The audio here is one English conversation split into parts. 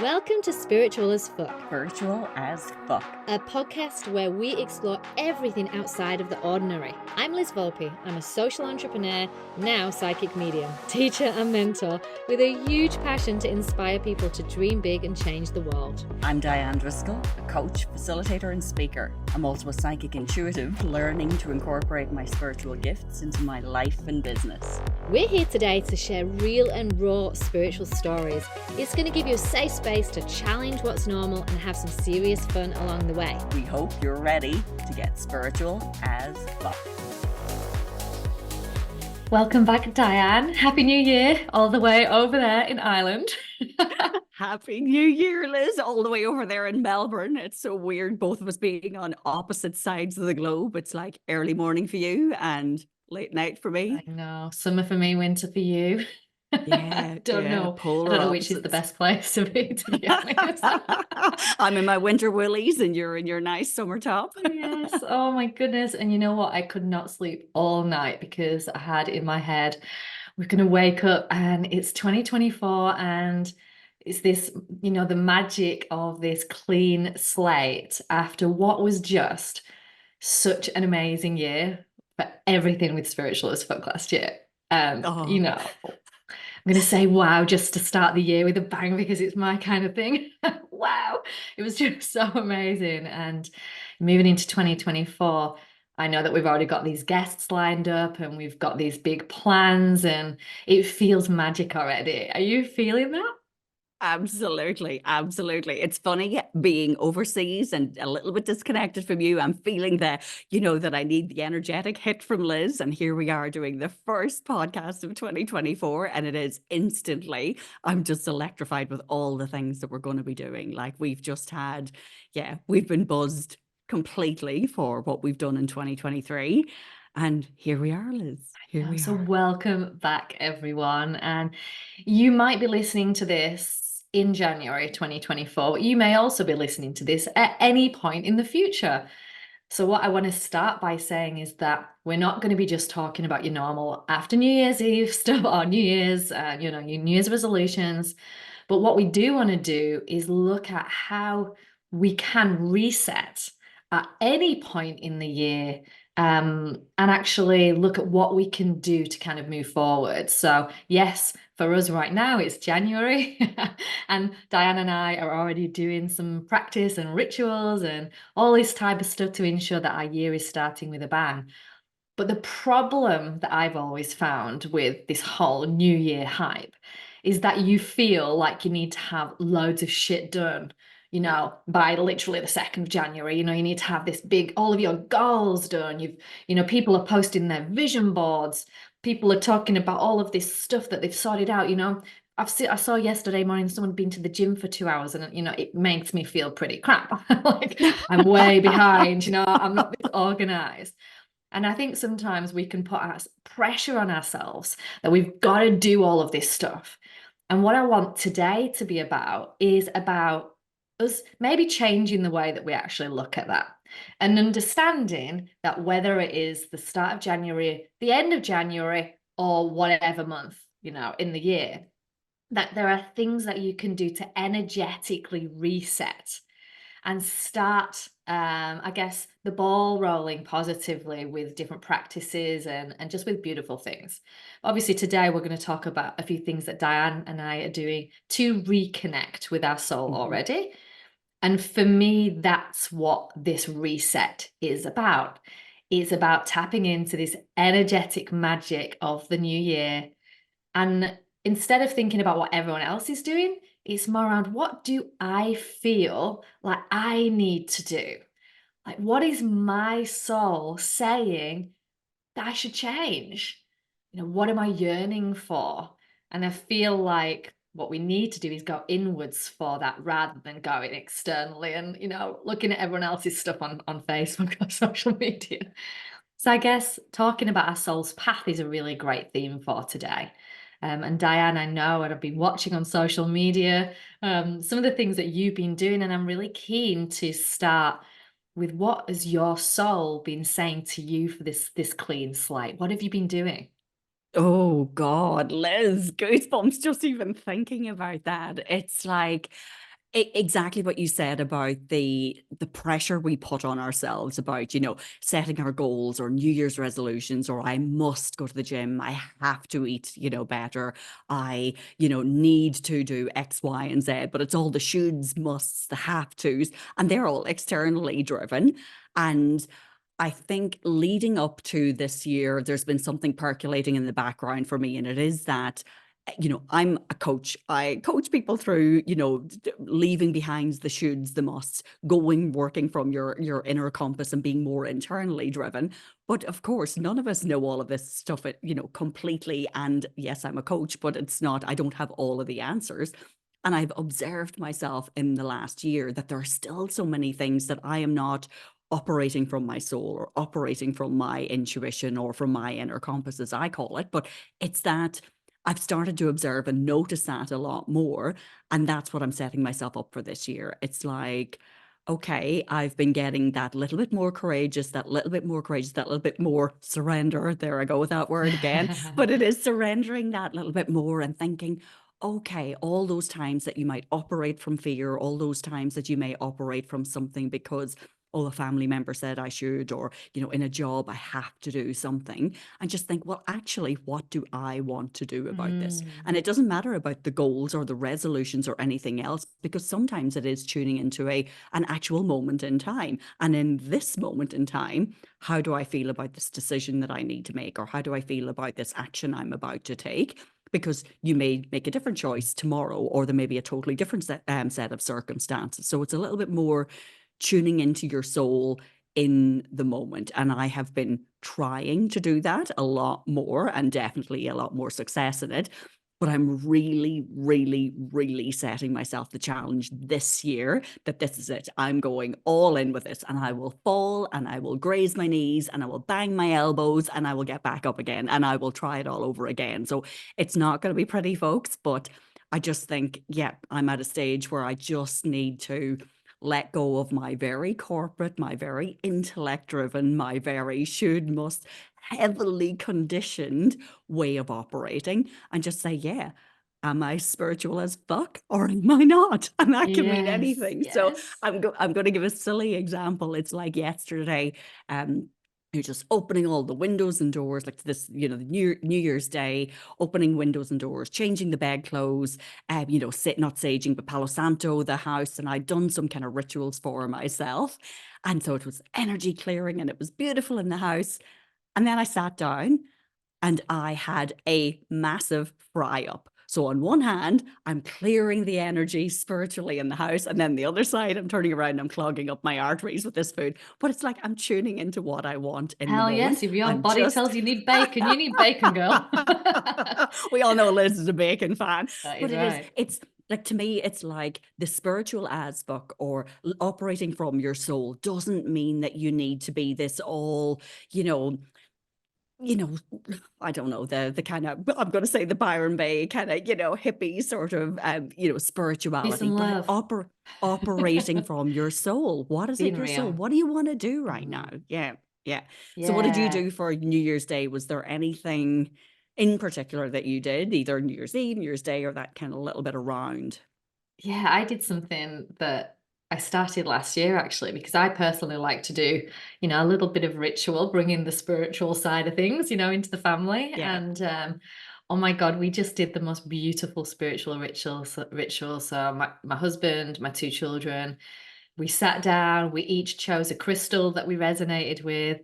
Welcome to Spiritual as Fuck, Spiritual as Fuck, a podcast where we explore everything outside of the ordinary. I'm Liz Volpe. I'm a social entrepreneur, now psychic medium, teacher and mentor, with a huge passion to inspire people to dream big and change the world. I'm Diane Driscoll, a coach, facilitator and speaker. I'm also a psychic intuitive, learning to incorporate my spiritual gifts into my life and business. We're here today to share real and raw spiritual stories. It's going to give you a safe space to challenge what's normal and have some serious fun along the way. We hope you're ready to get spiritual as fuck. Welcome back, Diane. Happy New Year, all the way over there in Ireland. Happy New Year, Liz, all the way over there in Melbourne. It's so weird, both of us being on opposite sides of the globe. It's like early morning for you and late night for me. I know, summer for me, winter for you. Yeah, don't know which is the best place to be, to be honest. I'm in my winter woolies and you're in your nice summer top. Yes, oh my goodness. And you know what? I could not sleep all night because I had in my head, we're going to wake up and it's 2024 and it's this, the magic of this clean slate after what was just such an amazing year for everything with Spiritual as Fuck last year. I'm going to say wow just to start the year with a bang because it's my kind of thing. Wow, it was just so amazing. And moving into 2024, I know that we've already got these guests lined up and we've got these big plans and it feels magic already. Are you feeling that? Absolutely. It's funny being overseas and a little bit disconnected from you. I'm feeling that I need the energetic hit from Liz. And here we are doing the first podcast of 2024. And it is instantly, I'm just electrified with all the things that we're going to be doing. Like we've been buzzed completely for what we've done in 2023. And here we are, Liz. Here we are. So welcome back, everyone. And you might be listening to this in January 2024. You may also be listening to this at any point in the future. So what I want to start by saying is that we're not going to be just talking about your normal after New Year's Eve stuff or New Year's, your New Year's resolutions. But what we do want to do is look at how we can reset at any point in the year and actually look at what we can do to kind of move forward. So yes, for us right now, it's January and Diane and I are already doing some practice and rituals and all this type of stuff to ensure that our year is starting with a bang. But the problem that I've always found with this whole New Year hype is that you feel like you need to have loads of shit done, by literally the 2nd of January. You need to have all of your goals done. People are posting their vision boards. People are talking about all of this stuff that they've sorted out. I saw yesterday morning someone had been to the gym for 2 hours and, it makes me feel pretty crap. Like I'm way behind, I'm not this organized. And I think sometimes we can put pressure on ourselves that we've got to do all of this stuff. And what I want today to be about is about us maybe changing the way that we actually look at that and understanding that whether it is the start of January, the end of January, or whatever month, in the year, that there are things that you can do to energetically reset and start, I guess, the ball rolling positively with different practices and just with beautiful things. Obviously, today we're going to talk about a few things that Diane and I are doing to reconnect with our soul already. And for me, that's what this reset is about. It's about tapping into this energetic magic of the new year. And instead of thinking about what everyone else is doing, it's more around what do I feel like I need to do? Like, what is my soul saying that I should change? What am I yearning for? And I feel like what we need to do is go inwards for that rather than going externally and, looking at everyone else's stuff on Facebook or social media. So I guess talking about our soul's path is a really great theme for today. And Diane, I know, and I've been watching on social media, some of the things that you've been doing, and I'm really keen to start with what has your soul been saying to you for this clean slate? What have you been doing? Oh God, Liz, goosebumps just even thinking about that. It's like Exactly what you said about the pressure we put on ourselves about, setting our goals or New Year's resolutions, or I must go to the gym, I have to eat, better, I, need to do X, Y, and Z, but it's all the shoulds, musts, the have tos, and they're all externally driven. And I think leading up to this year, there's been something percolating in the background for me, and it is that I'm a coach. I coach people through, leaving behind the shoulds, the musts, going, working from your inner compass and being more internally driven. But of course, none of us know all of this stuff, completely. And yes, I'm a coach, but it's not, I don't have all of the answers. And I've observed myself in the last year that there are still so many things that I am not operating from my soul or operating from my intuition or from my inner compass, as I call it. But it's that I've started to observe and notice that a lot more. And that's what I'm setting myself up for this year. It's like, okay, I've been getting that little bit more courageous, that little bit more courageous, that little bit more surrender. There I go with that word again. But it is surrendering that little bit more and thinking, okay, all those times that you might operate from fear, all those times that you may operate from something because oh, a family member said I should, or, in a job, I have to do something, and just think, well, actually, what do I want to do about this? And it doesn't matter about the goals or the resolutions or anything else, because sometimes it is tuning into an actual moment in time. And in this moment in time, how do I feel about this decision that I need to make? Or how do I feel about this action I'm about to take? Because you may make a different choice tomorrow, or there may be a totally different set of circumstances. So it's a little bit more tuning into your soul in the moment. And I have been trying to do that a lot more, and definitely a lot more success in it. But I'm really, really, really setting myself the challenge this year that this is it. I'm going all in with this, and I will fall and I will graze my knees and I will bang my elbows and I will get back up again and I will try it all over again. So it's not going to be pretty, folks, but I just think, yeah, I'm at a stage where I just need to let go of my very corporate, my very intellect driven, my very should, must, heavily conditioned way of operating, and just say, yeah, am I spiritual as fuck or am I not? And that can mean Yes, anything. So yes. I'm going to give a silly example. It's like yesterday, you're just opening all the windows and doors, like this, the New Year's Day, opening windows and doors, changing the bedclothes, not saging, but Palo Santo, the house. And I'd done some kind of rituals for myself. And so it was energy clearing and it was beautiful in the house. And then I sat down and I had a massive fry up. So on one hand, I'm clearing the energy spiritually in the house. And then the other side, I'm turning around and I'm clogging up my arteries with this food. But it's like I'm tuning into what I want in the Hell moment. yes, if your I'm body just... tells you need bacon, girl. We all know Liz is a bacon fan. That But is right. it's like, to me, it's like the spiritual as fuck or operating from your soul doesn't mean that you need to be this all, you know, you know, I don't know, the kind of, I'm going to say the Byron Bay kind of, hippie sort of, Peace spirituality, and but love. operating from your soul. What is Being it, your soul? real. What do you want to do right now? Mhm. Yeah, yeah. So what did you Yeah. do for New Year's Day? Was there anything in particular that you did, either New Year's Eve, New Year's Day, or that kind of little bit around? Yeah, I did something that I started last year actually, because I personally like to do, a little bit of ritual, bringing the spiritual side of things, into the family. Yeah. And oh my God, we just did the most beautiful spiritual ritual. So my husband, my two children, we sat down, we each chose a crystal that we resonated with.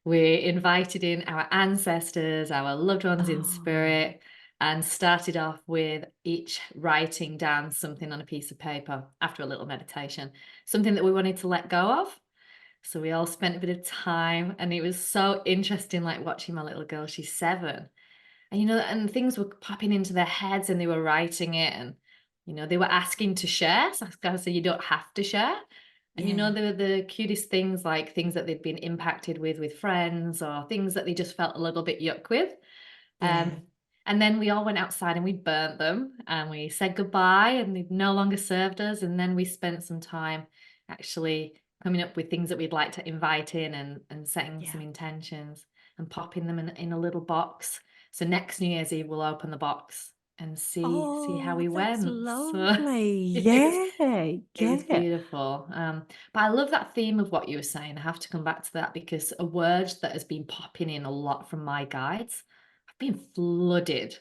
We invited in our ancestors, our loved ones in Oh, spirit, and started off with each writing down something on a piece of paper after a little meditation, something that we wanted to let go of. So we all spent a bit of time, and it was so interesting, like watching my little girl, she's 7. And and things were popping into their heads and they were writing it, and they were asking to share. So I said, you don't have to share. And yeah, the cutest things, like things that they'd been impacted with friends, or things that they just felt a little bit yuck with. yeah, And then we all went outside and we burnt them and we said goodbye, and they no longer served us. And then we spent some time actually coming up with things that we'd like to invite in, and setting some yeah. intentions and popping them in a little box. So next New Year's Eve, we'll open the box and see how Oh, we that's went. So lovely. it was Yeah, it was yeah. beautiful. But I love that theme of what you were saying. I have to come back to that because a word that has been popping in a lot from my guides, I've been flooded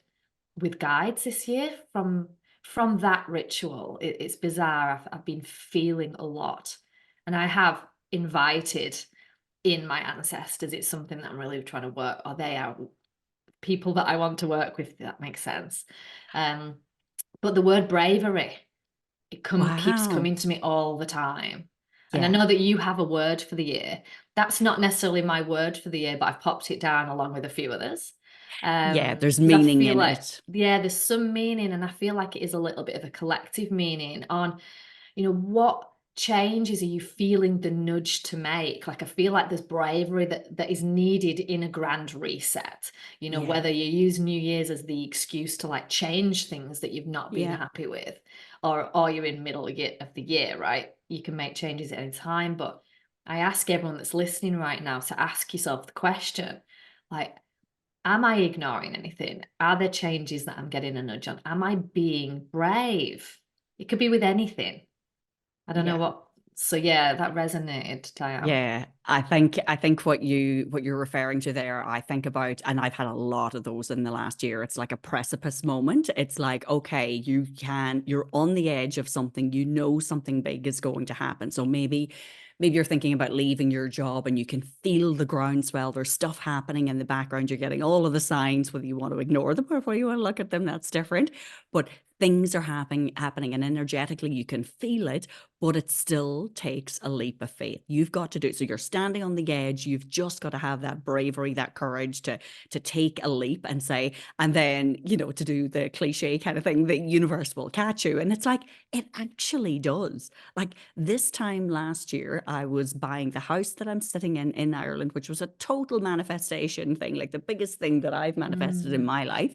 with guides this year from that ritual. It's bizarre. I've been feeling a lot, and I have invited in my ancestors. It's something that I'm really trying to work. Or they are people that I want to work with. If that makes sense. Um, but the word bravery, keeps Wow. coming to me all the time. And I Yeah. know that you have a word for the year. That's not necessarily my word for the year, but I've popped it down along with a few others. Yeah, there's Because I meaning feel in like, it. yeah, there's some meaning, and I feel like it is a little bit of a collective meaning on, what changes are you feeling the nudge to make? Like, I feel like there's bravery that is needed in a grand reset. Yeah. Whether you use New Year's as the excuse to like change things that you've not been Yeah. happy with, or you're in middle of the year, right? You can make changes at any time. But I ask everyone that's listening right now to ask yourself the question, like, am I ignoring anything? Are there changes that I'm getting a nudge on? Am I being brave? It could be with anything. I don't know Yeah. what. So yeah, that resonated, Diane. Yeah, I think what you're referring to there, I think about, and I've had a lot of those in the last year. It's like a precipice moment. It's like, okay, you're on the edge of something, something big is going to happen. So maybe you're thinking about leaving your job and you can feel the groundswell. There's stuff happening in the background. You're getting all of the signs, whether you want to ignore them or whether you want to look at them, that's different. But things are happening, and energetically you can feel it, but it still takes a leap of faith. You've got to do it. So you're standing on the edge. You've just got to have that bravery, that courage to take a leap and say, and then, to do the cliche kind of thing, the universe will catch you. And it's like, it actually does. Like this time last year, I was buying the house that I'm sitting in Ireland, which was a total manifestation thing, like the biggest thing that I've manifested in Mm, my life.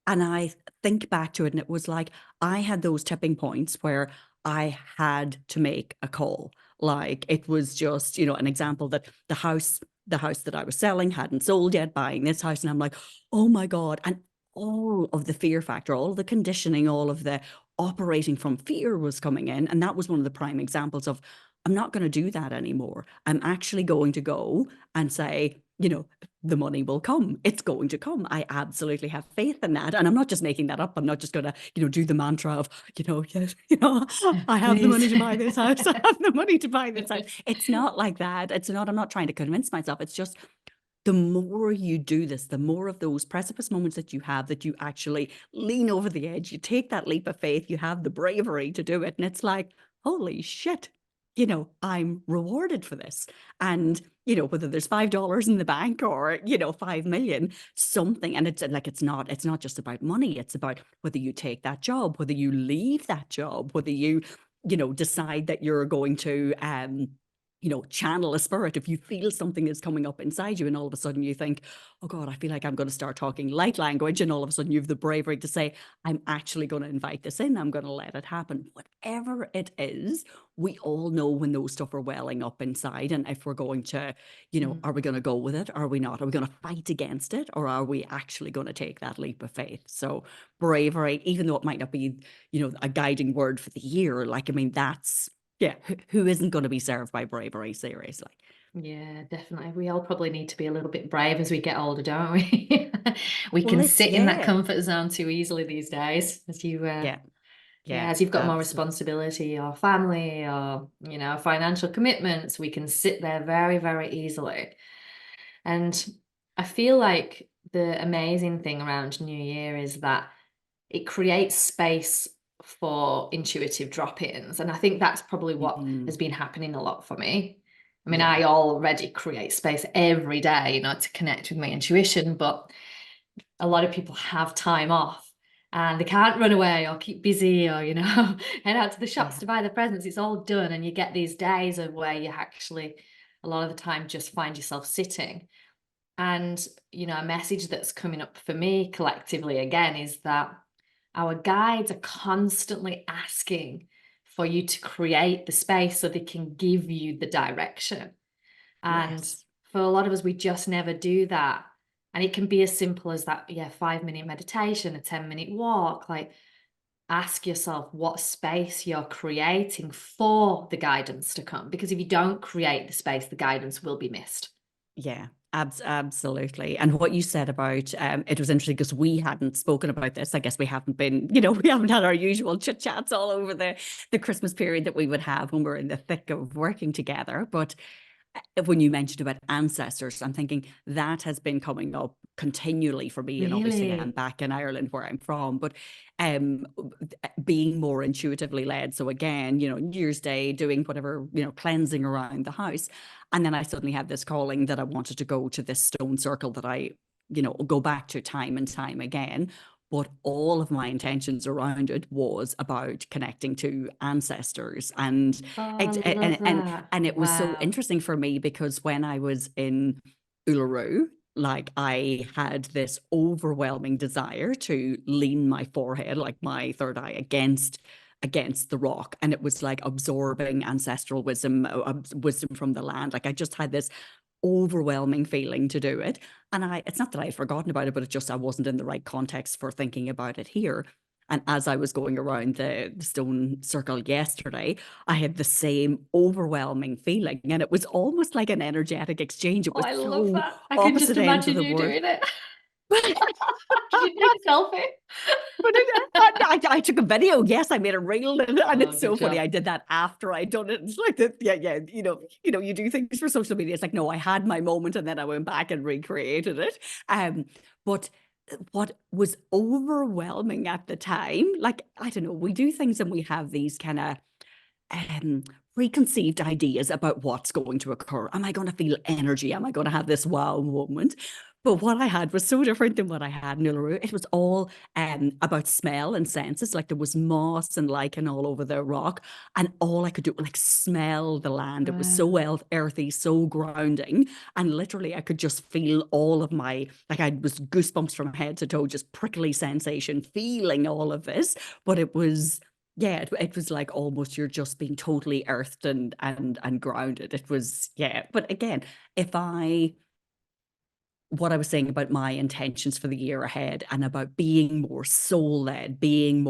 And I think back to it, and it was like I had those tipping points where I had to make a call. Like it was just, an example that the house that I was selling hadn't sold yet, buying this house. And I'm like, oh my God. And all of the fear factor, all of the conditioning, all of the operating from fear was coming in. And that was one of the prime examples of I'm not going to do that anymore. I'm actually going to go and say, the money will come. It's going to come. I absolutely have faith in that. And I'm not just making that up. I'm not just going to, do the mantra of, yes, I have the money please. to buy this house. I have the money to buy this house. It's not like that. I'm not trying to convince myself. It's just the more you do this, the more of those precipice moments that you have, that you actually lean over the edge, you take that leap of faith, you have the bravery to do it. And it's like, holy shit, I'm rewarded for this. And, whether there's $5 in the bank or, 5 million, something. And it's like, it's not just about money. It's about whether you take that job, whether you leave that job, whether you, decide that you're going to, channel a spirit. If you feel something is coming up inside you and all of a sudden you think, oh God, I feel like I'm going to start talking light language. And all of a sudden you have the bravery to say, I'm actually going to invite this in. I'm going to let it happen. Whatever it is, we all know when those stuff are welling up inside. And if we're going to, are we going to go with it? Are we not? Are we going to fight against it? Or are we actually going to take that leap of faith? So bravery, even though it might not be, a guiding word for the year, like, I mean, that's, yeah, who isn't going to be served by bravery, seriously? Yeah, definitely. We all probably need to be a little bit brave as we get older, don't we? We Well, can it's, sit in that yeah, comfort zone too easily these days yeah, yeah, yeah, as you've got more absolutely. responsibility or family or, financial commitments, we can sit there very, very easily. And I feel like the amazing thing around New Year is that it creates space for intuitive drop-ins. And I think that's probably what has been happening a lot for me. I mean, Yeah, I already create space every day, to connect with my intuition, but a lot of people have time off and they can't run away or keep busy or, head out to the shops yeah, to buy the presents. It's all done. And you get these days of where you actually, a lot of the time, just find yourself sitting. And, a message that's coming up for me collectively again is that our guides are constantly asking for you to create the space so they can give you the direction. And yes, for a lot of us, we just never do that. And it can be as simple as that, 5-minute meditation, a 10-minute walk. Like, ask yourself what space you're creating for the guidance to come. Because if you don't create the space, the guidance will be missed. Yeah, absolutely. And what you said about it was interesting because we hadn't spoken about this. I guess we haven't been, we haven't had our usual chit chats all over the Christmas period that we would have when we're in the thick of working together. But when you mentioned about ancestors, I'm thinking that has been coming up continually for me. And obviously I'm Really? back in Ireland where I'm from, but being more intuitively led. So again, New Year's Day, doing whatever, cleansing around the house. And then I suddenly had this calling that I wanted to go to this stone circle that I, go back to time and time again. But all of my intentions around it was about connecting to ancestors. And Oh, I love that. and it was so Wow. interesting for me because when I was in Uluru, like I had this overwhelming desire to lean my forehead, like my third eye, against the rock, and it was like absorbing ancestral wisdom, wisdom from the land. Like I just had this overwhelming feeling to do it, and it's not that I had forgotten about it, but it just I wasn't in the right context for thinking about it here. And as I was going around the stone circle yesterday, I had the same overwhelming feeling, and it was almost like an energetic exchange. It Oh, was I love so that. I can just opposite ends of imagine the you world. doing it. Did you take a selfie? But I took a video. Yes, I made a reel, and Oh, it's so good funny. job. I did that after I'd done it. It's like that. Yeah. You do things for social media. It's like, no, I had my moment, and then I went back and recreated it. But what was overwhelming at the time, like I don't know, we do things and we have these kind of preconceived ideas about what's going to occur. Am I going to feel energy? Am I going to have this wow moment? But what I had was so different than what I had in Uluru. It was all about smell and senses. Like there was moss and lichen all over the rock, and all I could do was like smell the land. It was so Wow. earthy, so grounding, and literally I could just feel all of my I was goosebumps from head to toe, just prickly sensation, feeling all of this. But it was it was like almost you're just being totally earthed and grounded. It was, but again, if I what I was saying about my intentions for the year ahead and about being more soul led, being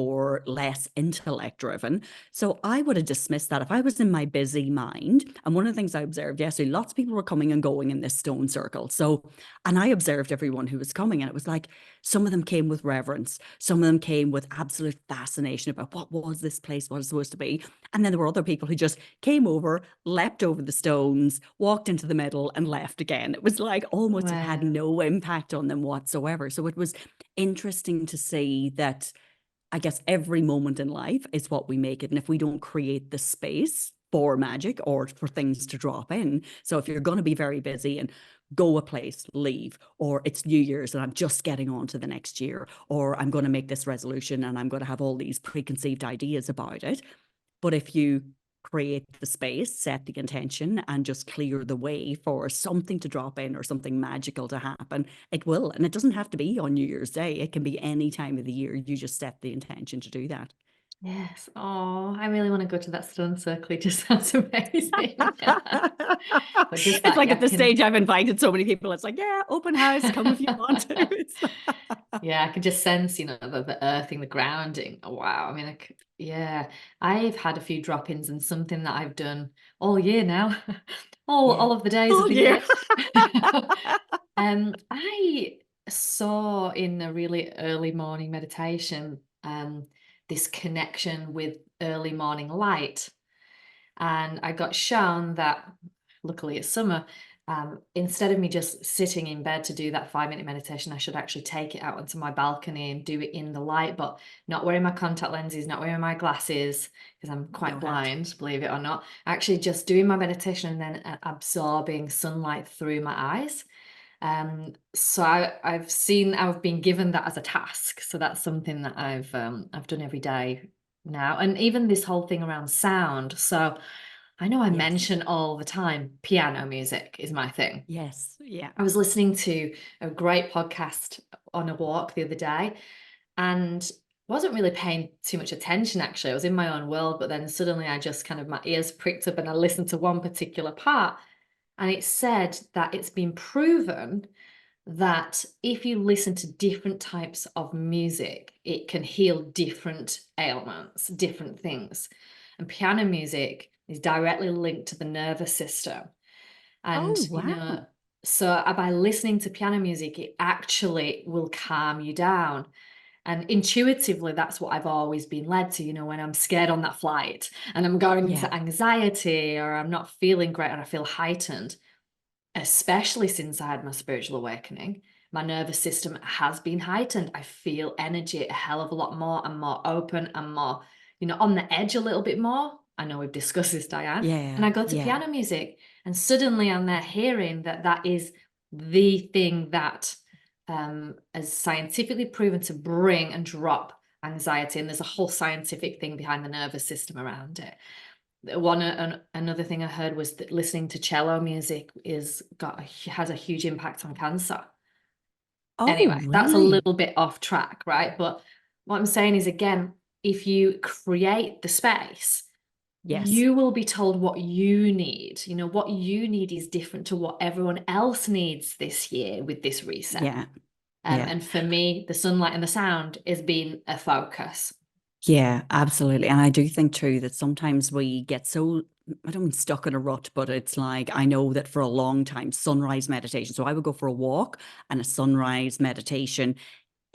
less intellect driven. So I would have dismissed that if I was in my busy mind. And one of the things I observed yesterday, lots of people were coming and going in this stone circle. And I observed everyone who was coming, and it was like some of them came with reverence, some of them came with absolute fascination about what was this place, what it's supposed to be. And then there were other people who just came over, leapt over the stones, walked into the middle, and left again. It was like almost it had Wow. no impact on them whatsoever. So it was interesting to see that I guess every moment in life is what we make it. And if we don't create the space for magic or for things to drop in. So if you're going to be very busy and go a place, leave, or it's New Year's and I'm just getting on to the next year, or I'm going to make this resolution and I'm going to have all these preconceived ideas about it. But if you create the space, set the intention, and just clear the way for something to drop in or something magical to happen, it will. And it doesn't have to be on New Year's Day. It can be any time of the year. You just set the intention to do that. Yes. Oh, I really want to go to that stone circle. It just sounds amazing. But just It's that, like yeah, at the stage I've invited so many people. It's like, yeah, open house, come if you want to. yeah, I can just sense, the earthing, the grounding. Oh, wow. I mean, I've had a few drop-ins and something that I've done all year now, all of the days of All the year. year. I saw in a really early morning meditation, this connection with early morning light. And I got shown that, luckily it's summer, instead of me just sitting in bed to do that 5-minute meditation, I should actually take it out onto my balcony and do it in the light, but not wearing my contact lenses, not wearing my glasses, because I'm quite No hat. blind, believe it or not. Actually just doing my meditation and then absorbing sunlight through my eyes. So I've been given that as a task. So that's something that I've done every day now. And even this whole thing around sound. So I know I Yes. mention all the time, piano music is my thing. Yes. Yeah. I was listening to a great podcast on a walk the other day and wasn't really paying too much attention, actually. I was in my own world, but then suddenly I just kind of, my ears pricked up and I listened to one particular part. And it said that it's been proven that if you listen to different types of music, it can heal different ailments, different things. And piano music is directly linked to the nervous system. And, Oh, wow. so by listening to piano music, it actually will calm you down. And intuitively, that's what I've always been led to, when I'm scared on that flight and I'm going Yeah. into anxiety or I'm not feeling great and I feel heightened, especially since I had my spiritual awakening. My nervous system has been heightened. I feel energy a hell of a lot more. I'm more open and more, on the edge a little bit more. I know we've discussed this, Diane. And Yeah. I go to Yeah. piano music, and suddenly I'm there hearing that is the thing that is scientifically proven to bring and drop anxiety. And there's a whole scientific thing behind the nervous system around it. Another thing I heard was that listening to cello music has a huge impact on cancer. Oh, Anyway, that's a really? little bit off track, right? But what I'm saying is, again, if you create the space, Yes. you will be told what you need. What you need is different to what everyone else needs this year with this reset. Yeah. Yeah. And for me, the sunlight and the sound has been a focus. Yeah, absolutely. And I do think too that sometimes we get so, I don't mean stuck in a rut, but it's like, I know that for a long time, sunrise meditation. So I would go for a walk and a sunrise meditation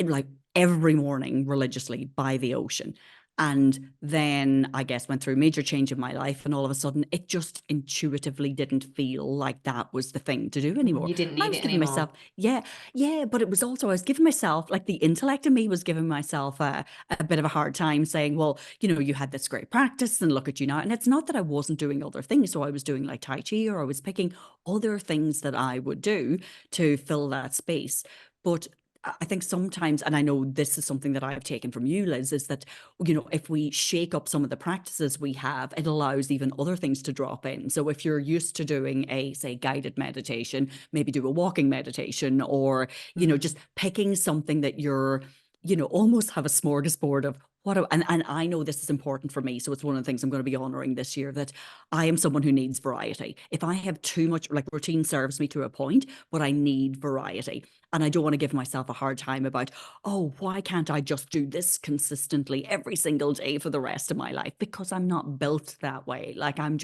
like every morning religiously by the ocean. And then I guess went through a major change in my life, and all of a sudden it just intuitively didn't feel like that was the thing to do anymore. You didn't And I need was it giving anymore. myself, yeah, but it was also, I was giving myself, like the intellect in me was giving myself a bit of a hard time saying, well, you had this great practice and look at you now. And it's not that I wasn't doing other things. So I was doing like Tai Chi, or I was picking other things that I would do to fill that space. But I think sometimes, and I know this is something that I've taken from you, Liz, is that, if we shake up some of the practices we have, it allows even other things to drop in. So if you're used to doing a, say, guided meditation, maybe do a walking meditation, or, just picking something that you're, almost have a smorgasbord of and I know this is important for me. So it's one of the things I'm going to be honoring this year, that I am someone who needs variety. If I have too much, like, routine serves me to a point, but I need variety. And I don't want to give myself a hard time about, oh, why can't I just do this consistently every single day for the rest of my life? Because I'm not built that way. Like, I'm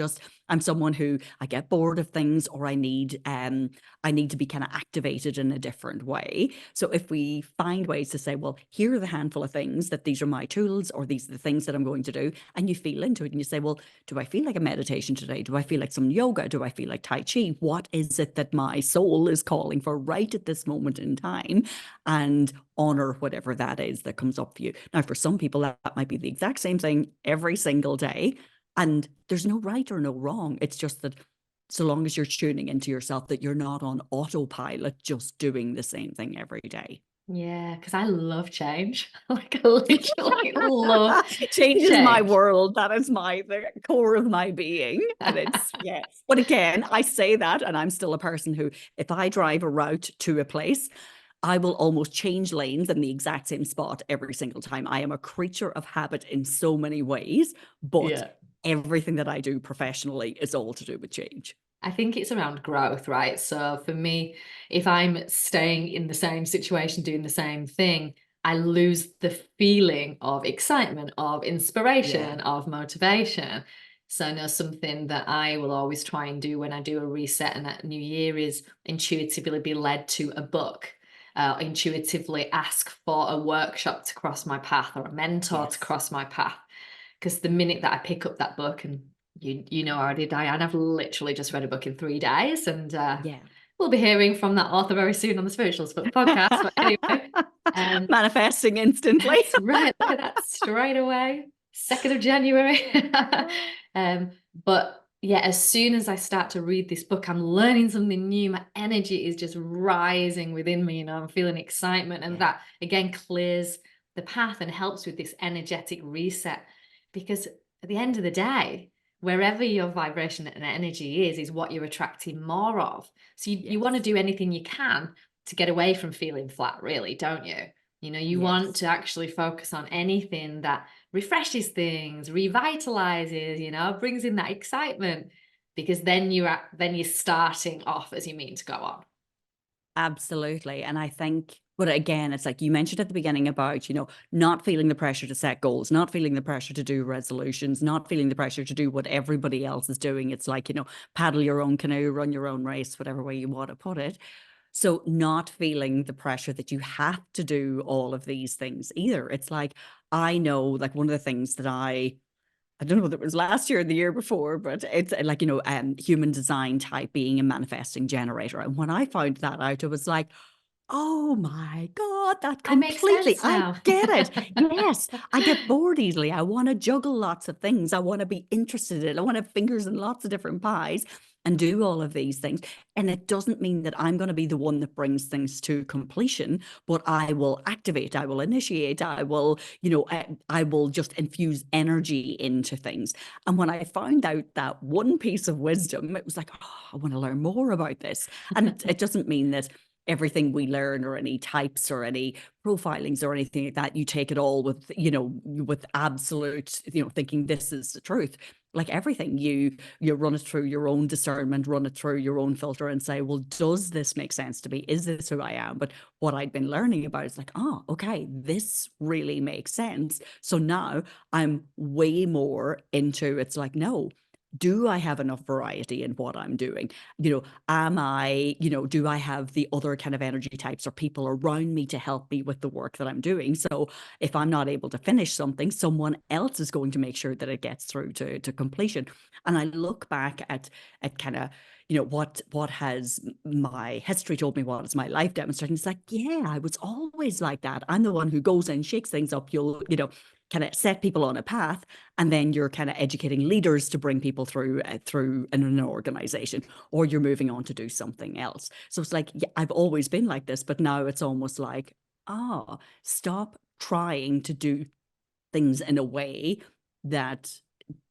someone who, I get bored of things, or I need to be kind of activated in a different way. So if we find ways to say, well, here are the handful of things that these are my tools, or these are the things that I'm going to do, and you feel into it and you say, well, do I feel like a meditation today? Do I feel like some yoga? Do I feel like Tai Chi? What is it that my soul is calling for right at this moment in time? And honor whatever that is that comes up for you. Now, for some people, that might be the exact same thing every single day. And there's no right or no wrong. It's just that so long as you're tuning into yourself, that you're not on autopilot, just doing the same thing every day. Yeah, because I love change. Like, I literally love Change is my change. world. That is the core of my being. And it's, yeah. But again, I say that, and I'm still a person who, if I drive a route to a place, I will almost change lanes in the exact same spot every single time. I am a creature of habit in so many ways, but Yeah. everything that I do professionally is all to do with change. I think it's around growth, right? So for me, if I'm staying in the same situation, doing the same thing, I lose the feeling of excitement, of Yeah. inspiration, of motivation. So, something that I will always try and do when I do a reset and that new year is intuitively be led to a book, intuitively ask for a workshop to cross my path, or a mentor to Yes. cross my path. Because the minute that I pick up that book, and you know already, Diane, I've literally just read a book in 3 days, and Yeah. we'll be hearing from that author very soon on the Spirituals Book podcast. But anyway, Manifesting instantly. that's right. Look at that, straight away, 2nd of January. But yeah, as soon as I start to read this book, I'm learning something new. My energy is just rising within me. I'm feeling excitement, and Yeah. that again clears the path and helps with this energetic reset. Because at the end of the day, wherever your vibration and energy is what you're attracting more of. So you want to do anything you can to get away from feeling flat, really, don't you? You want to actually focus on anything that refreshes things, revitalizes, brings in that excitement, because then you're starting off as you mean to go on. Absolutely. And I think, but again, it's like you mentioned at the beginning about, not feeling the pressure to set goals, not feeling the pressure to do resolutions, not feeling the pressure to do what everybody else is doing. It's like, paddle your own canoe, run your own race, whatever way you want to put it. So not feeling the pressure that you have to do all of these things either. It's like, I know, like one of the things that I don't know whether it was last year or the year before, but it's like, human design type being a manifesting generator. And when I found that out, I was like, oh my God, that That makes completely, sense I now. get it. Yes, I get bored easily. I want to juggle lots of things. I want to be interested in it. I want to have fingers in lots of different pies and do all of these things. And it doesn't mean that I'm going to be the one that brings things to completion, but I will activate, I will initiate, I will, I will just infuse energy into things. And when I found out that one piece of wisdom, it was like, oh, I want to learn more about this. And it doesn't mean that everything we learn or any types or any profilings or anything like that, you take it all with, with absolute, thinking this is the truth. Like everything, you run it through your own discernment, run it through your own filter and say, well, does this make sense to me? Is this who I am? But what I'd been learning about is like, oh, okay, this really makes sense. So now I'm way more into, it's like, no, do I have enough variety in what I'm doing? Am I, do I have the other kind of energy types or people around me to help me with the work that I'm doing? So if I'm not able to finish something, someone else is going to make sure that it gets through to completion. And I look back at kind of, what has my history told me, what is my life demonstrating? It's like, yeah, I was always like that. I'm the one who goes in, shakes things up. You'll, kind of set people on a path, and then you're kind of educating leaders to bring people through an organization, or you're moving on to do something else. So it's like, yeah, I've always been like this, but now it's almost like, stop trying to do things in a way that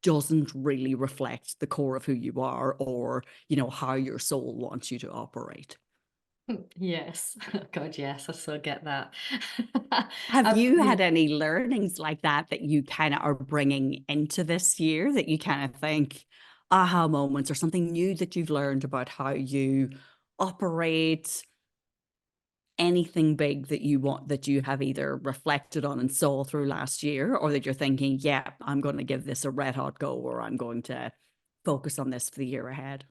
doesn't really reflect the core of who you are, or how your soul wants you to operate. Yes. God, yes, I so get that. Have I've, you had any learnings like that you kind of are bringing into this year, that you kind of think aha moments or something new that you've learned about how you operate, anything big that you have either reflected on and saw through last year, or that you're thinking, yeah, I'm going to give this a red hot go, or I'm going to focus on this for the year ahead?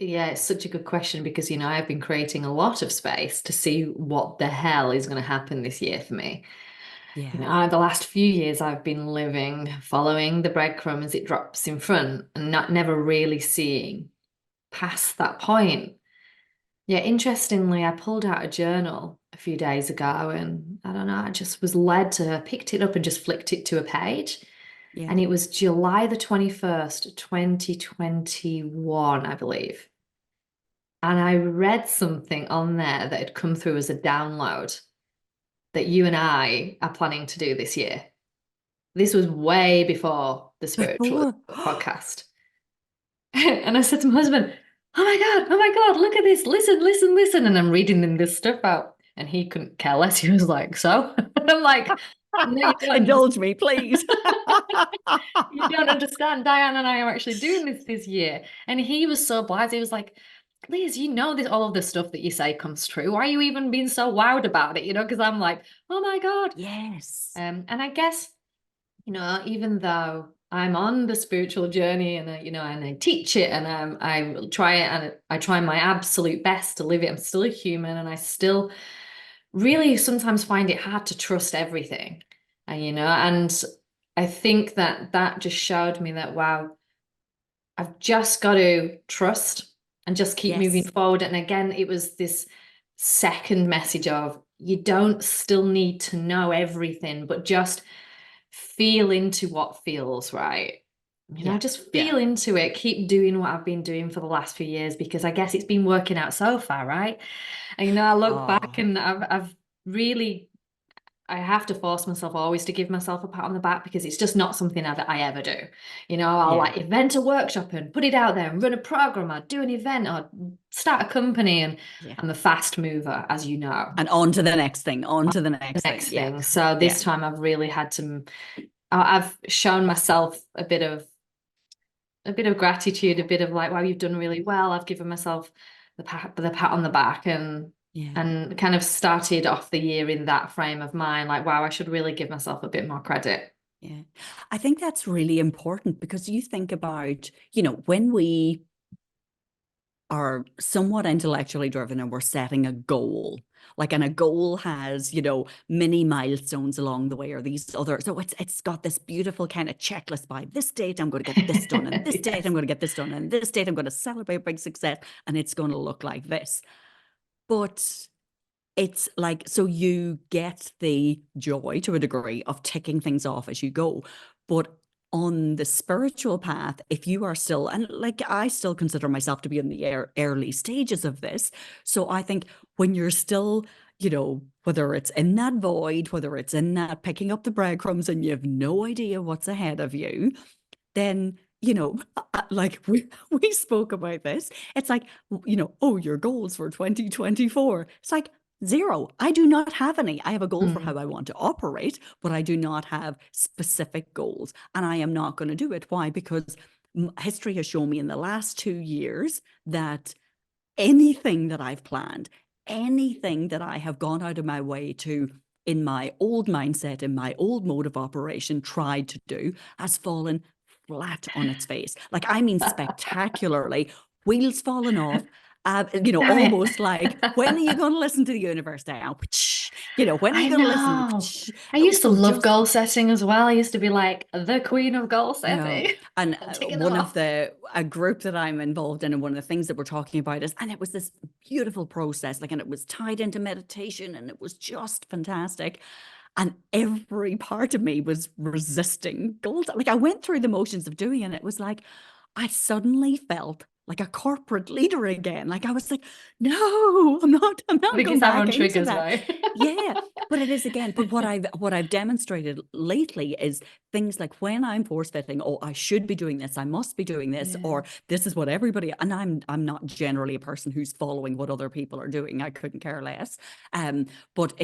Yeah, it's such a good question because, I've been creating a lot of space to see what the hell is going to happen this year for me. Yeah. The last few years I've been following the breadcrumb as it drops in front and never really seeing past that point. Yeah, interestingly, I pulled out a journal a few days ago and I don't know, I just was led to picked it up and just flicked it to a page. Yeah. And it was July the 21st, 2021, I believe. And I read something on there that had come through as a download that you and I are planning to do this year. This was way before the Spiritual podcast. And I said to my husband, oh my God, look at this. Listen, listen, listen. And I'm reading him this stuff out. And he couldn't care less. He was like, so? And I'm like, no, you don't indulge me, please. You don't understand. Diane and I are actually doing this year. And he was so blasé. He was like, Liz, this, all of the stuff that you say comes true. Why are you even being so wowed about it? Because I'm like, oh my God. Yes. And I guess, even though I'm on the spiritual journey and I teach it and I try it and I try my absolute best to live it. I'm still a human and I still really sometimes find it hard to trust everything. And I think that just showed me that, wow, I've just got to trust and just keep moving forward. And again, it was this second message of you don't still need to know everything, but just feel into what feels right. Just feel into it. Keep doing what I've been doing for the last few years, because I guess it's been working out so far, right? And I look back and I've really, I have to force myself always to give myself a pat on the back, because it's just not something I ever do. I'll like invent a workshop and put it out there and run a program or do an event or start a company, and I'm a fast mover, as you know. And on to the next thing, on to the next thing. So this time I've really had to, I've shown myself a bit of gratitude, a bit of like, wow, you've done really well. I've given myself the pat on the back, and kind of started off the year in that frame of mind, like, wow, I should really give myself a bit more credit. Yeah. I think that's really important, because you think about, you know, when we are somewhat intellectually driven and we're setting a goal, like, and a goal has, you know, many milestones along the way, or these other, so it's got this beautiful kind of checklist. By this date I'm going to get this done, and this date Yes. I'm going to get this done, and this date I'm going to celebrate big success, and it's going to look like this. But it's like, so you get the joy to a degree of ticking things off as you go. But on the spiritual path, if you are still, and like, I still consider myself to be in the early stages of this. So I think when you're still, you know, whether it's in that void, whether it's in that picking up the breadcrumbs and you have no idea what's ahead of you, then, you know, like we spoke about this. It's like, you know, oh, your goals for 2024. It's like, zero. I do not have any. I have a goal for how I want to operate, but I do not have specific goals. And I am not going to do it. Why? Because history has shown me in the last 2 years that anything that I've planned, anything that I have gone out of my way to, in my old mindset, in my old mode of operation, tried to do, has fallen flat on its face. Like, I mean, spectacularly, wheels falling off. You know, Damn it. almost like, when are you going to listen to the universe now? You know, when are I you going to know. listen? I used to So love just, goal setting as well. I used to be like the queen of goal I know. setting. And I'm ticking one off. of a group that I'm involved in, and one of the things that we're talking about is, and it was this beautiful process, like, and it was tied into meditation, and it was just fantastic. And every part of me was resisting goals. Like, I went through the motions of doing it, and it was like, I suddenly felt like a corporate leader again. Like, I was like, no, I'm not Because going I'm back on into triggers, that. right? Yeah, but it is again. But what I've demonstrated lately is things like, when I'm force fitting, oh, I should be doing this, I must be doing this, or this is what everybody. And I'm not generally a person who's following what other people are doing. I couldn't care less. But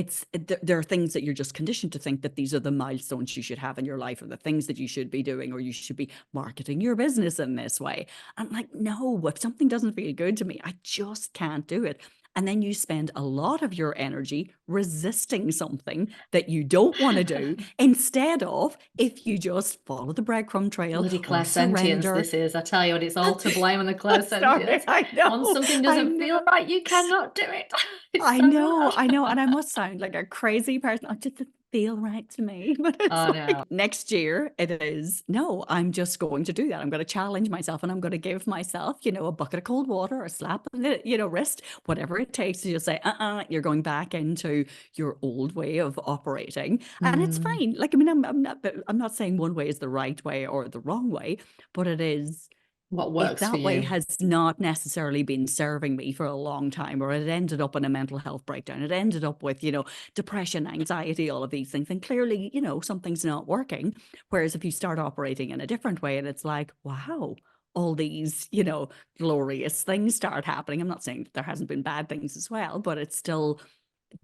there are things that you're just conditioned to think that these are the milestones you should have in your life, or the things that you should be doing, or you should be marketing your business in this way. I'm like, no, if something doesn't feel good to me, I just can't do it. And then you spend a lot of your energy resisting something that you don't want to do, instead of, if you just follow the breadcrumb trail Bloody or clairsentience surrender. this is. I tell you what, it's all to blame on the clairsentience. Sorry, I know. Once something doesn't feel right, you cannot do it. It's I so know, hard. and I must sound like a crazy person. It just doesn't feel right to me. But it's Oh, like, no. next year it is, no, I'm just going to do that. I'm going to challenge myself, and I'm going to give myself, you know, a bucket of cold water, a slap on the, you know, wrist, whatever it takes to just say, you're going back into your old way of operating. And it's fine. Like, I mean, I'm not saying one way is the right way or the wrong way, but it is, What if works for that way you? has not necessarily been serving me for a long time, or it ended up in a mental health breakdown, it ended up with, you know, depression, anxiety, all of these things, and clearly, you know, something's not working. Whereas if you start operating in a different way, and it's like, wow, all these, you know, glorious things start happening. I'm not saying that there hasn't been bad things as well, but it's still,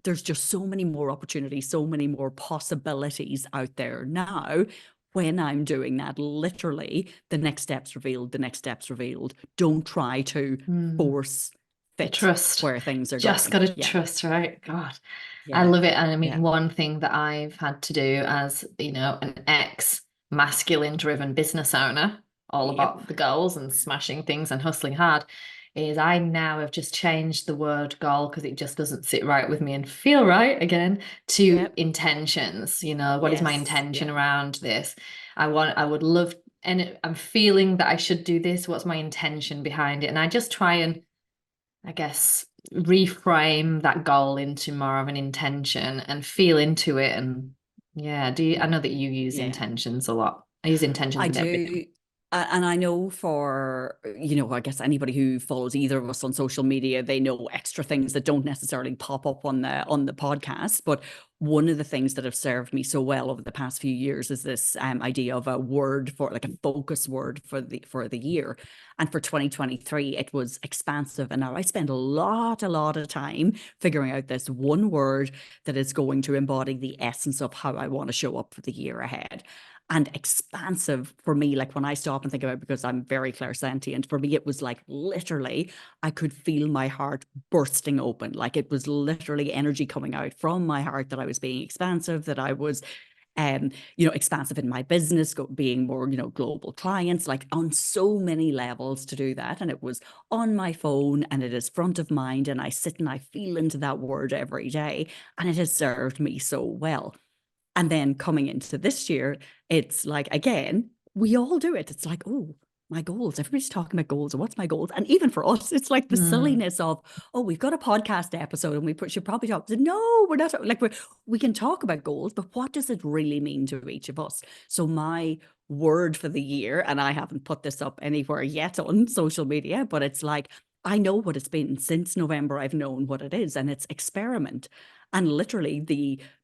there's just so many more opportunities, so many more possibilities out there now. When I'm doing that, literally, the next step's revealed, the next step's revealed. Don't try to force The fit trust. where things are Just going. got to trust, right? God, I Yeah. love it. And I mean, Yeah. one thing that I've had to do as, you know, an ex-masculine driven business owner, all about the goals and smashing things and hustling hard, is I now have just changed the word goal, because it just doesn't sit right with me and feel right again, to intentions. You know, what is my intention around this? I would love, and I'm feeling that I should do this. What's my intention behind it? And I just try and, I guess, reframe that goal into more of an intention and feel into it. And yeah, I know that you use intentions a lot. I use intentions I with everything. do. And I know, for, you know, I guess anybody who follows either of us on social media, they know extra things that don't necessarily pop up on the podcast. But one of the things that have served me so well over the past few years is this idea of a word, for like a focus word for the year. And for 2023, it was expansive. And now I spend a lot of time figuring out this one word that is going to embody the essence of how I want to show up for the year ahead. and expansive for me. Like when I stop and think about it, because I'm very clairsentient, for me, it was like literally, I could feel my heart bursting open. Like it was literally energy coming out from my heart, that I was being expansive, that I was expansive in my business, being more, global clients, like on so many levels to do that. And it was on my phone, and it is front of mind, and I sit and I feel into that word every day, and it has served me so well. And then coming into this year, it's like, again, we all do it. It's like, oh, my goals. Everybody's talking about goals, and what's my goals? And even for us, it's like the silliness of, oh, we've got a podcast episode, and should probably talk. No, we're not. Like we can talk about goals, but what does it really mean to each of us? So my word for the year, and I haven't put this up anywhere yet on social media, but it's like, I know what it's been since November. I've known what it is, and it's experiment. And literally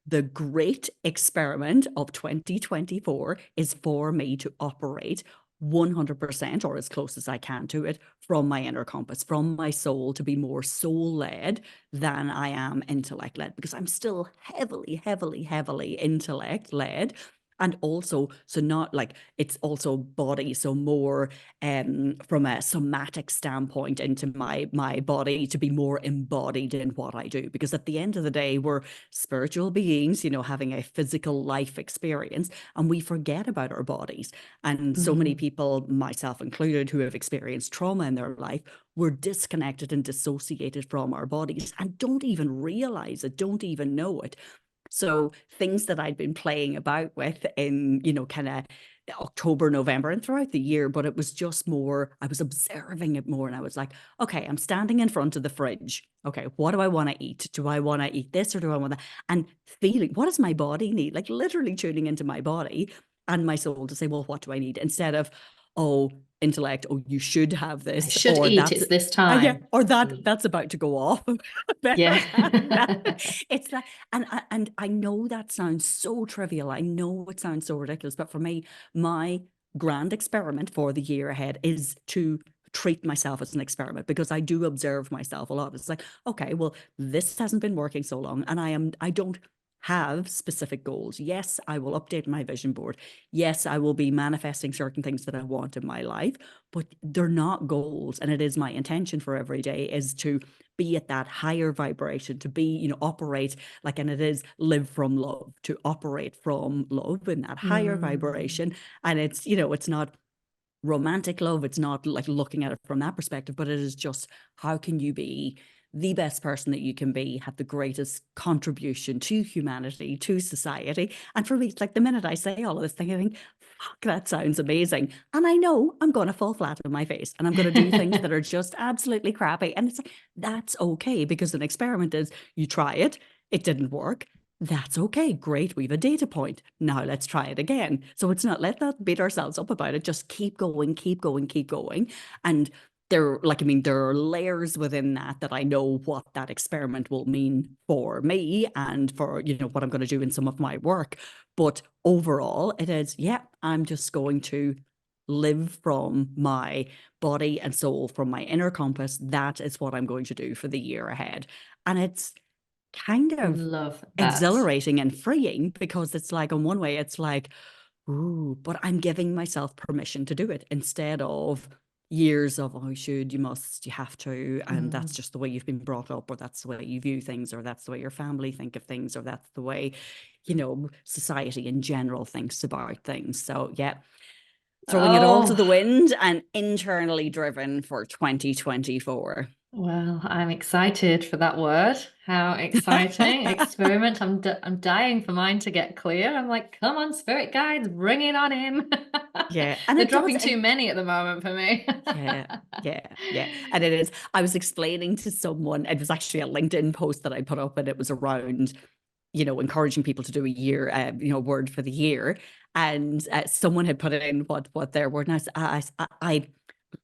the great experiment of 2024 is for me to operate 100%, or as close as I can to it, from my inner compass, from my soul, to be more soul-led than I am intellect-led, because I'm still heavily, heavily, heavily intellect-led. And also, so not like, it's also body, so more from a somatic standpoint into my body, to be more embodied in what I do. Because at the end of the day, we're spiritual beings, having a physical life experience, and we forget about our bodies. And so many people, myself included, who have experienced trauma in their life, we're disconnected and dissociated from our bodies, and don't even realize it, don't even know it. So things that I'd been playing about with in, kind of October, November, and throughout the year, but it was just more, I was observing it more, and I was like, okay, I'm standing in front of the fridge. Okay, what do I want to eat? Do I want to eat this, or do I want that? And feeling, what does my body need? Like literally tuning into my body and my soul to say, well, what do I need? Instead of, oh, intellect, oh, you should have this, I should or eat, that's it's this time. or that's about to go off. Yeah. It's like, and I know that sounds so trivial. I know it sounds so ridiculous, but for me, my grand experiment for the year ahead is to treat myself as an experiment, because I do observe myself a lot. It's like, okay, well, this hasn't been working so long, and I don't have specific goals. Yes, I will update my vision board. Yes, I will be manifesting certain things that I want in my life, but they're not goals. And it is my intention for every day is to be at that higher vibration, to be, operate like, and it is live from love, to operate from love in that higher vibration. And it's, it's not romantic love. It's not like looking at it from that perspective, but it is just, how can you be the best person that you can be, have the greatest contribution to humanity, to society? And for me, it's like the minute I say all of this thing, I think, fuck, that sounds amazing. And I know I'm going to fall flat on my face, and I'm going to do things that are just absolutely crappy. And it's like, that's okay, because an experiment is, you try it, it didn't work. That's okay. Great. We have a data point. Now let's try it again. So it's not, let's not beat ourselves up about it. Just keep going, keep going, keep going. And there are layers within that I know what that experiment will mean for me, and for, what I'm going to do in some of my work. But overall, it is, I'm just going to live from my body and soul, from my inner compass. That is what I'm going to do for the year ahead. And it's kind of Love that. exhilarating and freeing, because it's like, on one way, it's like, ooh, but I'm giving myself permission to do it, instead of years of, oh, you should, you must, you have to, and that's just the way you've been brought up, or that's the way you view things, or that's the way your family think of things, or that's the way, society in general thinks about things. So throwing it all to the wind, and internally driven for 2024. Well, I'm excited for that word. How exciting. Experiment. I'm dying for mine to get clear. I'm like, come on, spirit guides, bring it on in. Yeah. And they're dropping too many at the moment for me. Yeah. And it is. I was explaining to someone, it was actually a LinkedIn post that I put up, and it was around, encouraging people to do a year, word for the year. And someone had put it in what their word. And I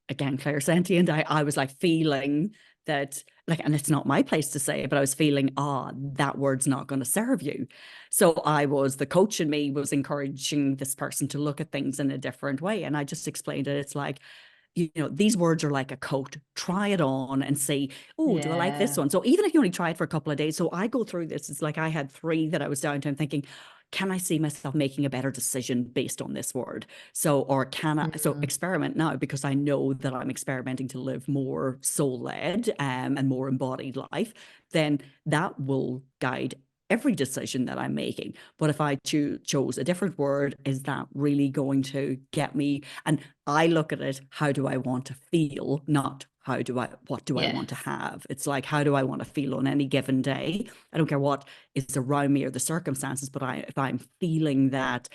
again, clairsentient, I was like feeling that, like, and it's not my place to say it, but I was feeling, that word's not going to serve you. So the coach in me was encouraging this person to look at things in a different way. And I just explained it. It's like, these words are like a coat. Try it on and see, do I like this one? So even if you only try it for a couple of days, so I go through this, it's like I had 3 that I was down to, and thinking, can I see myself making a better decision based on this word? So, or can I, so experiment now, because I know that I'm experimenting to live more soul-led and more embodied life, then that will guide every decision that I'm making. But if I chose a different word, is that really going to get me? And I look at it, how do I want to feel, not what do I want to Yes. have? It's like, how do I want to feel on any given day? I don't care what is around me or the circumstances, but if I'm feeling that,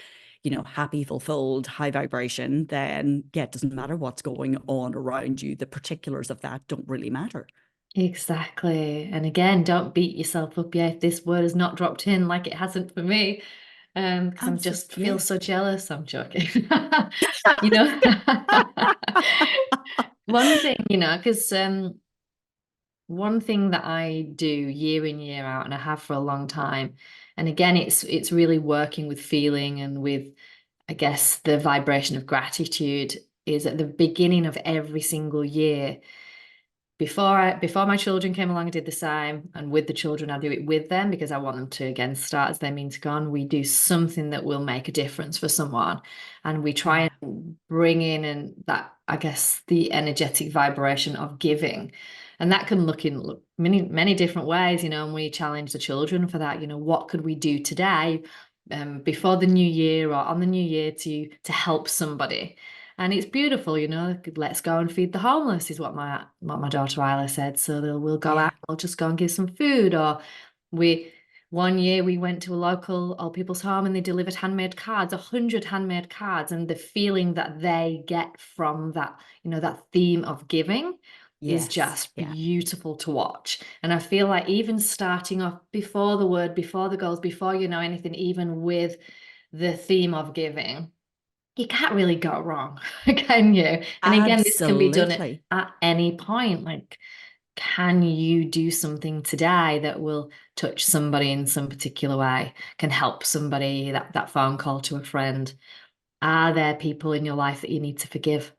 happy, fulfilled, high vibration, then yeah, it doesn't matter what's going on around you. The particulars of that don't really matter. Exactly. And again, don't beat yourself up, yeah, if this word has not dropped in like it hasn't for me. Because I'm just feel Yeah. so jealous. I'm joking. You know, one thing, because one thing that I do year in, year out, and I have for a long time, and again, it's really working with feeling and with, I guess, the vibration of gratitude, is at the beginning of every single year. Before my children came along, I did the same, and with the children, I do it with them because I want them to again start as they mean to go on. We do something that will make a difference for someone, and we try and bring in and that, I guess, the energetic vibration of giving, and that can look in many different ways, and we challenge the children for that. What could we do today, before the new year or on the new year to help somebody? And it's beautiful, let's go and feed the homeless is what my daughter Isla said. So we'll go out, we'll just go and give some food. Or one year we went to a local old people's home and they delivered handmade cards, 100 handmade cards. And the feeling that they get from that, that theme of giving is just beautiful to watch. And I feel like even starting off before the word, before the goals, before you know anything, even with the theme of giving, you can't really go wrong, can you? And again, this can be done at any point. Like, can you do something today that will touch somebody in some particular way, can help somebody, that phone call to a friend? Are there people in your life that you need to forgive?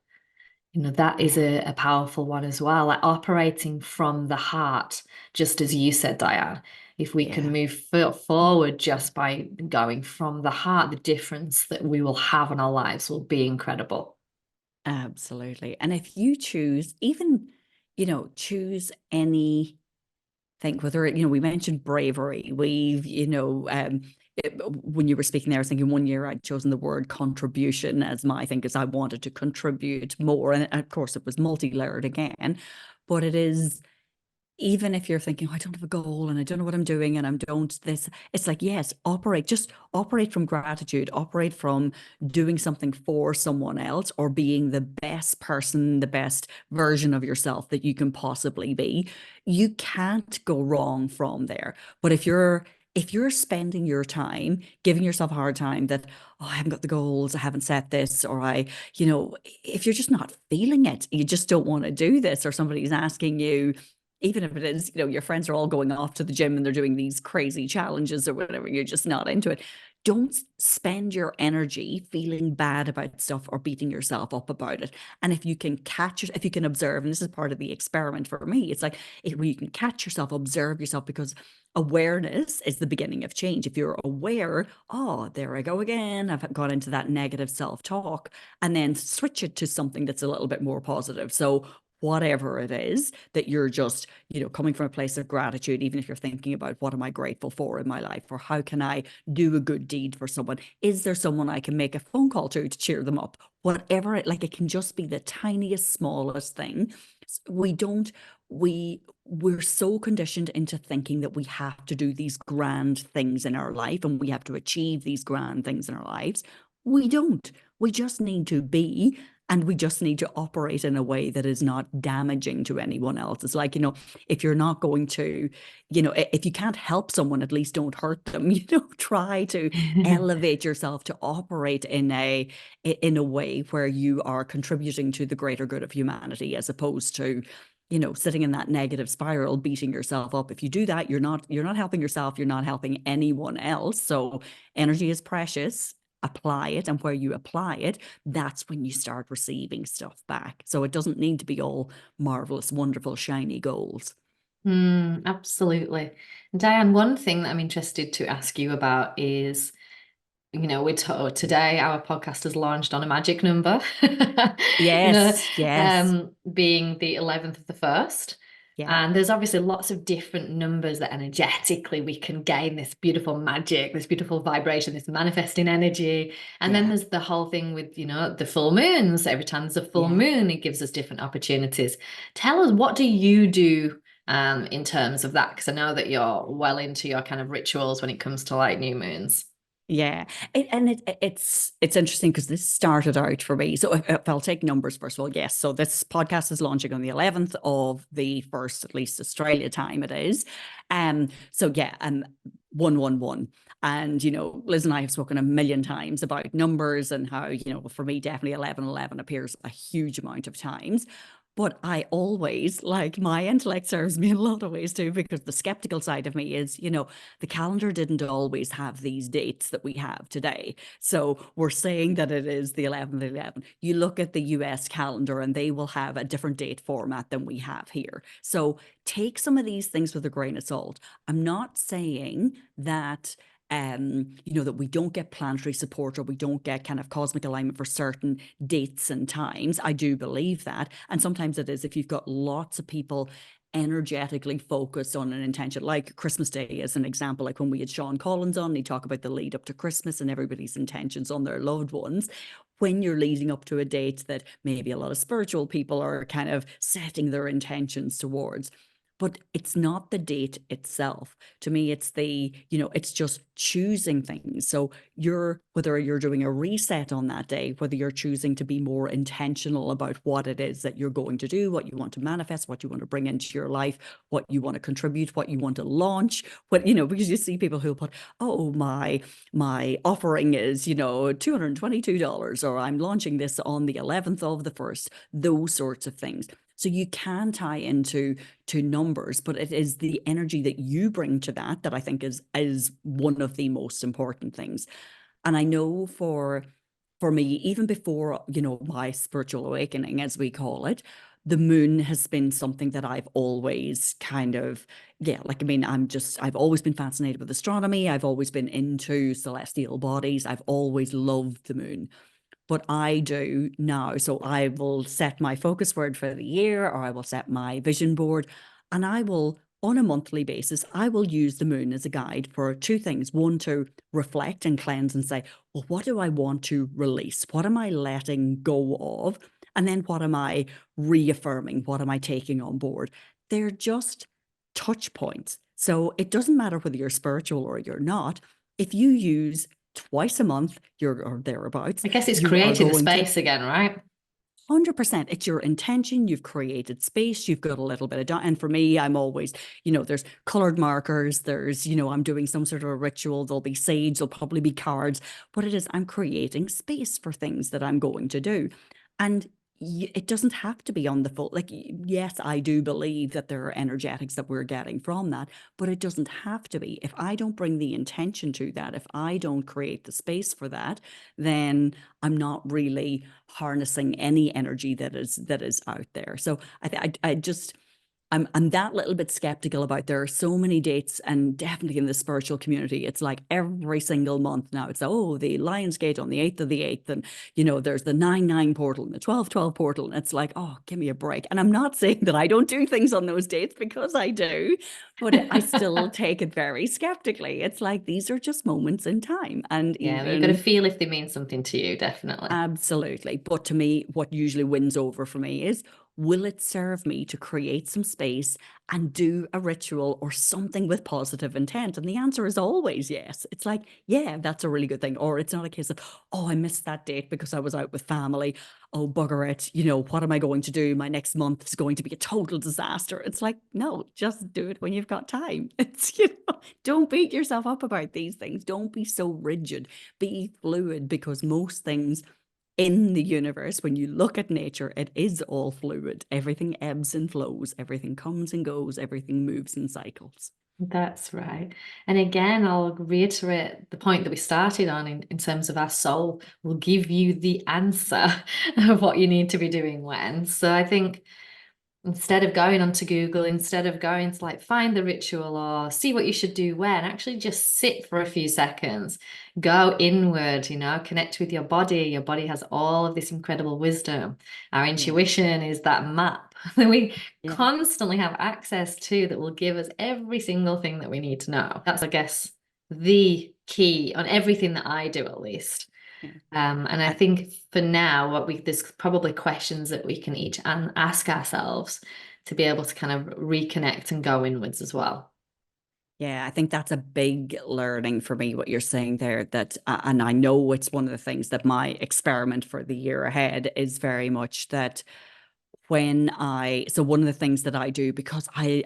That is a powerful one as well, like operating from the heart, just as you said, Diane. If we can move forward just by going from the heart, the difference that we will have in our lives will be incredible. Absolutely. And if you choose, even, choose any thing, whether, we mentioned bravery, we've, when you were speaking there, I was thinking one year I'd chosen the word contribution as my thing because I wanted to contribute more. And of course, it was multi-layered again, but it is, even if you're thinking, oh, I don't have a goal and I don't know what I'm doing and it's like, yes, just operate from gratitude, operate from doing something for someone else or being the best person, the best version of yourself that you can possibly be. You can't go wrong from there. But if you're spending your time giving yourself a hard time that, oh, I haven't got the goals, I haven't set this, or if you're just not feeling it, you just don't want to do this, or somebody's asking you, even if it is, your friends are all going off to the gym and they're doing these crazy challenges or whatever, you're just not into it. Don't spend your energy feeling bad about stuff or beating yourself up about it. And if you can if you can observe, and this is part of the experiment for me, it's like where you can catch yourself, observe yourself, because awareness is the beginning of change. If you're aware, oh, there I go again, I've got into that negative self-talk, and then switch it to something that's a little bit more positive. So whatever it is that you're just, coming from a place of gratitude, even if you're thinking about what am I grateful for in my life, or how can I do a good deed for someone? Is there someone I can make a phone call to cheer them up? Whatever it can just be the tiniest, smallest thing. We're so conditioned into thinking that we have to do these grand things in our life and we have to achieve these grand things in our lives. We don't. We just need to be. And we just need to operate in a way that is not damaging to anyone else. It's like, if you're not going to, if you can't help someone, at least don't hurt them. Try to elevate yourself to operate in a way where you are contributing to the greater good of humanity, as opposed to, sitting in that negative spiral, beating yourself up. If you do that, you're not helping yourself. You're not helping anyone else. So energy is precious. Apply it, and where you apply it, that's when you start receiving stuff back. So it doesn't need to be all marvelous, wonderful, shiny goals. Absolutely. Diane, one thing that I'm interested to ask you about is today our podcast has launched on a magic number, Yes, yes. being the 11th of the first. Yeah, And there's obviously lots of different numbers that energetically we can gain this beautiful magic, this beautiful vibration, this manifesting energy. And then yeah, there's the whole thing with, the full moons. Every time there's a full yeah. moon, it gives us different opportunities. Tell us, what do you do in terms of that? Because I know that you're well into your kind of rituals when it comes to like new moons. Yeah, it's interesting because this started out for me. So if I'll take numbers first of all, yes. So this podcast is launching on the 11th of the first, at least Australia time it is. So yeah, 111. And Liz and I have spoken a million times about numbers and how, for me, definitely 1111 appears a huge amount of times. But I always, like, my intellect serves me in a lot of ways too, because the skeptical side of me is, the calendar didn't always have these dates that we have today. So we're saying that it is the 11th, 11. You look at the US calendar and they will have a different date format than we have here. So take some of these things with a grain of salt. I'm not saying that that we don't get planetary support or we don't get kind of cosmic alignment for certain dates and times. I do believe that. And sometimes it is if you've got lots of people energetically focused on an intention, like Christmas Day as an example, like when we had Sean Collins on, he talked about the lead up to Christmas and everybody's intentions on their loved ones. When you're leading up to a date that maybe a lot of spiritual people are kind of setting their intentions towards, but it's not the date itself. To me, it's it's just choosing things. So whether you're doing a reset on that day, whether you're choosing to be more intentional about what it is that you're going to do, what you want to manifest, what you want to bring into your life, what you want to contribute, what you want to launch, because you see people who put, oh, my offering is, $222, or I'm launching this on the 11th of the first, those sorts of things. So you can tie into numbers, but it is the energy that you bring to that I think is one of the most important things. And I know for me, even before, my spiritual awakening, as we call it, the moon has been something that I've always kind of, yeah, like, I mean, I've always been fascinated with astronomy. I've always been into celestial bodies. I've always loved the moon. But I do now. So I will set my focus word for the year, or I will set my vision board, and I will, on a monthly basis, I will use the moon as a guide for two things. One, to reflect and cleanse and say, well, what do I want to release? What am I letting go of? And then what am I reaffirming? What am I taking on board? They're just touch points. So it doesn't matter whether you're spiritual or you're not. If you use twice a month, or thereabouts, I guess it's you are creating the going to space again, right? 100%. It's your intention. You've created space. You've got a little bit of, and for me, I'm always, there's colored markers. There's, I'm doing some sort of a ritual. There'll be sage. There'll probably be cards. What it is, I'm creating space for things that I'm going to do. And it doesn't have to be on the full, like, yes, I do believe that there are energetics that we're getting from that, but it doesn't have to be. If I don't bring the intention to that, if I don't create the space for that, then I'm not really harnessing any energy that is out there. So I just, I'm that little bit skeptical about, there are so many dates, and definitely in the spiritual community, it's like every single month now it's, oh, the Lionsgate on the 8th of the 8th, and there's the 9/9 portal and the 12/12 portal, and it's like, oh, give me a break. And I'm not saying that I don't do things on those dates, because I do, but I still take it very skeptically. It's like, these are just moments in time, and Yeah, you've got to feel if they mean something to you, definitely. absolutely. But to me, what usually wins over for me is, will it serve me to create some space and do a ritual or something with positive intent? And the answer is always yes. It's like, yeah, that's a really good thing. Or it's not a case of, oh, I missed that date because I was out with family. Oh, bugger it. What am I going to do? My next month is going to be a total disaster. It's like, no, just do it when you've got time. It's, don't beat yourself up about these things. Don't be so rigid. Be fluid, because most things in the universe, when you look at nature, it is all fluid. Everything ebbs and flows, everything comes and goes, everything moves in cycles. That's right. And again, I'll reiterate the point that we started on in terms of our soul will give you the answer of what you need to be doing when. So I think Instead of going onto Google, instead of going to like find the ritual or see what you should do when, actually just sit for a few seconds, go inward, connect with your body. Your body has all of this incredible wisdom. Our intuition is that map that we constantly have access to, that will give us every single thing that we need to know. That's, I guess, the key on everything that I do, at least. And I think for now, there's probably questions that we can each ask ourselves to be able to kind of reconnect and go inwards as well. Yeah, I think that's a big learning for me, what you're saying there, that, and I know it's one of the things that my experiment for the year ahead is very much that so one of the things that I do, because I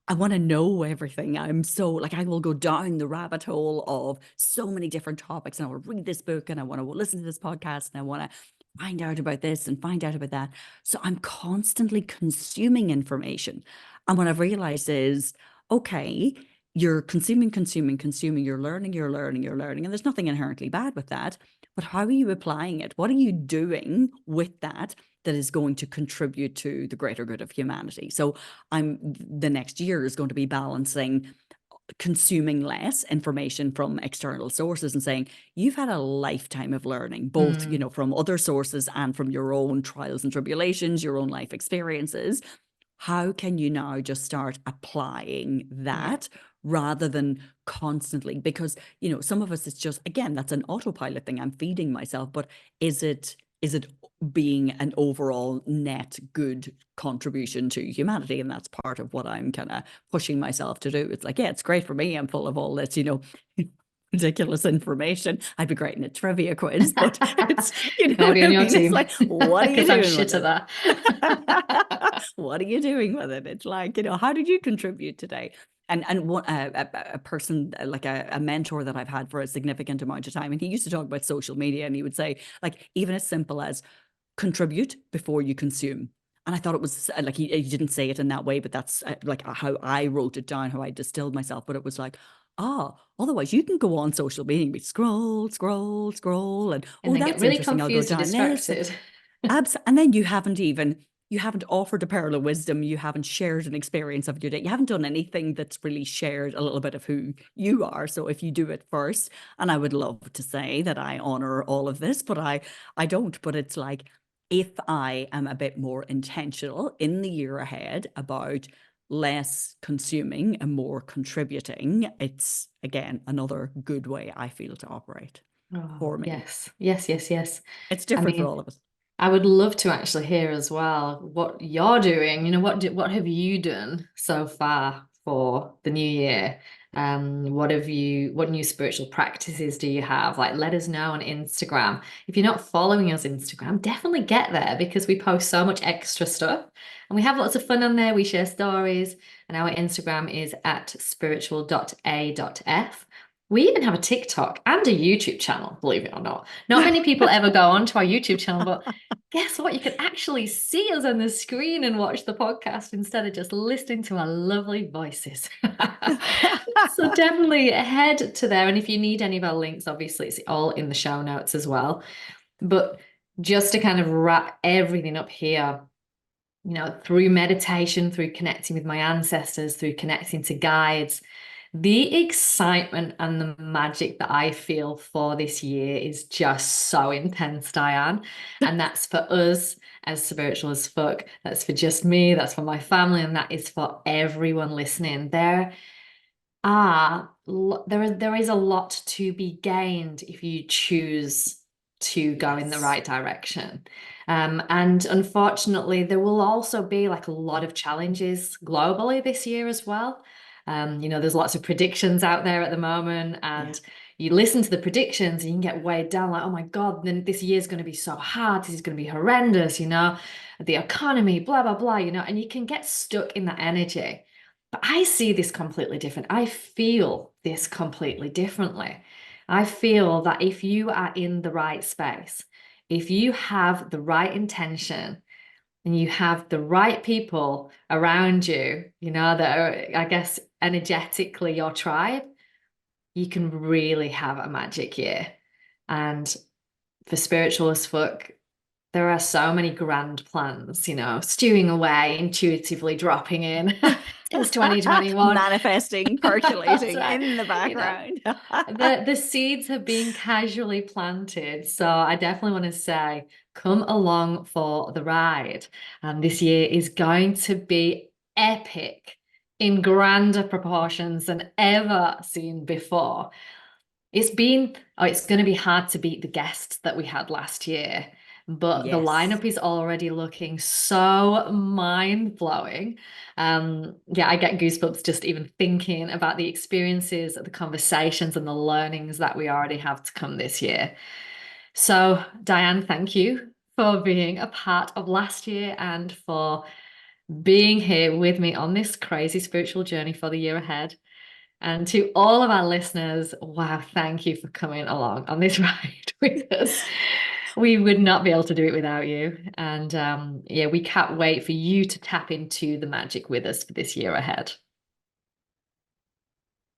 want to know everything. I'm so like, I will go down the rabbit hole of so many different topics, and I will read this book and I want to listen to this podcast and I want to find out about this and find out about that. So I'm constantly consuming information. And what I've realized is, okay, you're consuming, you're learning, and there's nothing inherently bad with that. But how are you applying it? What are you doing with that is going to contribute to the greater good of humanity? So the next year is going to be balancing consuming less information from external sources and saying, you've had a lifetime of learning, both, from other sources and from your own trials and tribulations, your own life experiences. How can you now just start applying that rather than constantly? Because, some of us, it's just, again, that's an autopilot thing. I'm feeding myself, but is it being an overall net good contribution to humanity? And that's part of what I'm kind of pushing myself to do. It's like, yeah, it's great for me. I'm full of all this, ridiculous information. I'd be great in a trivia quiz, but it's, Maybe on your team. It's like, what are you doing? I'm shit at that. What are you doing with it? It's like, how did you contribute today? And one, a person, like a mentor that I've had for a significant amount of time, and he used to talk about social media, and he would say, like, even as simple as contribute before you consume. And I thought it was like, he didn't say it in that way, but that's like how I wrote it down, how I distilled myself. But it was like, otherwise you can go on social media and be scroll, and then that's get really interesting. confused I'll go down and distracted. And then you haven't offered a pearl of wisdom. You haven't shared an experience of your day. You haven't done anything that's really shared a little bit of who you are. So if you do it first, and I would love to say that I honor all of this, but I don't. But it's like, if I am a bit more intentional in the year ahead about less consuming and more contributing, it's, again, another good way I feel to operate for me. Yes. It's different for all of us. I would love to actually hear as well what you're doing. What have you done so far for the new year? What new spiritual practices do you have? Like, let us know on Instagram. If you're not following us on Instagram, definitely get there, because we post so much extra stuff and we have lots of fun on there. We share stories, and our Instagram is at spiritual.a.f. We even have a TikTok and a YouTube channel, believe it or not. Not many people ever go onto our YouTube channel, but guess what? You can actually see us on the screen and watch the podcast instead of just listening to our lovely voices. So definitely head to there. And if you need any of our links, obviously it's all in the show notes as well. But just to kind of wrap everything up here, through meditation, through connecting with my ancestors, through connecting to guides, the excitement and the magic that I feel for this year is just so intense, Diane. And that's for us as Spiritual as Fuck. That's for just me. That's for my family. And that is for everyone listening. There is a lot to be gained if you choose to go in the right direction. And unfortunately, there will also be like a lot of challenges globally this year as well. There's lots of predictions out there at the moment, and you listen to the predictions and you can get weighed down like, oh my God, then this year's going to be so hard. This is going to be horrendous, the economy, blah, blah, blah, and you can get stuck in that energy. But I see this completely different. I feel this completely differently. I feel that if you are in the right space, if you have the right intention, and you have the right people around you, that are, I guess, energetically your tribe, you can really have a magic year. And for Spiritual as Fuck, there are so many grand plans, stewing away, intuitively dropping in since 2021. Manifesting, percolating Right. in the background. The seeds have been casually planted. So I definitely want to say, come along for the ride. And this year is going to be epic in grander proportions than ever seen before. It's going to be hard to beat the guests that we had last year, but the Yes. lineup is already looking so mind-blowing. Yeah, I get goosebumps just even thinking about the experiences, the conversations, and the learnings that we already have to come this year. So, Diane, thank you for being a part of last year and for being here with me on this crazy spiritual journey for the year ahead. And to all of our listeners, wow, thank you for coming along on this ride with us. We would not be able to do it without you. And yeah, we can't wait for you to tap into the magic with us for this year ahead.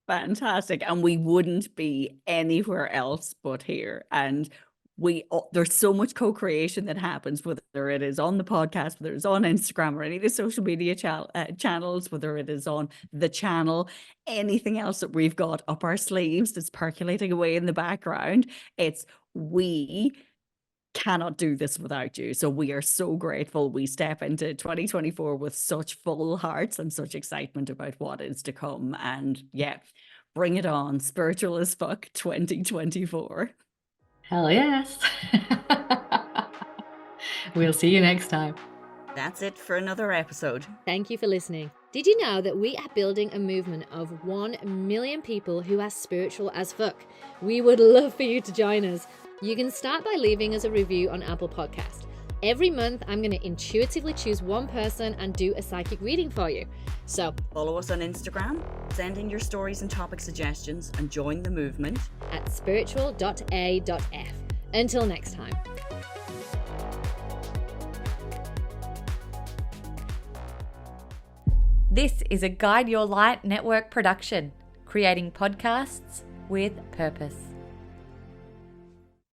Fantastic. And we wouldn't be anywhere else but here. And there's so much co-creation that happens, whether it is on the podcast, whether it's on Instagram or any of the social media channels, whether it is on the channel, anything else that we've got up our sleeves that's percolating away in the background. We cannot do this without you. So we are so grateful. We step into 2024 with such full hearts and such excitement about what is to come. And yeah, bring it on. Spiritual as fuck 2024. Hell yes. We'll see you next time. That's it for another episode. Thank you for listening. Did you know that we are building a movement of 1 million people who are spiritual as fuck? We would love for you to join us. You can start by leaving us a review on Apple Podcast. Every month, I'm going to intuitively choose one person and do a psychic reading for you. So follow us on Instagram, send in your stories and topic suggestions, and join the movement at spiritual.a.f. Until next time. This is a Guide Your Light Network production, creating podcasts with purpose.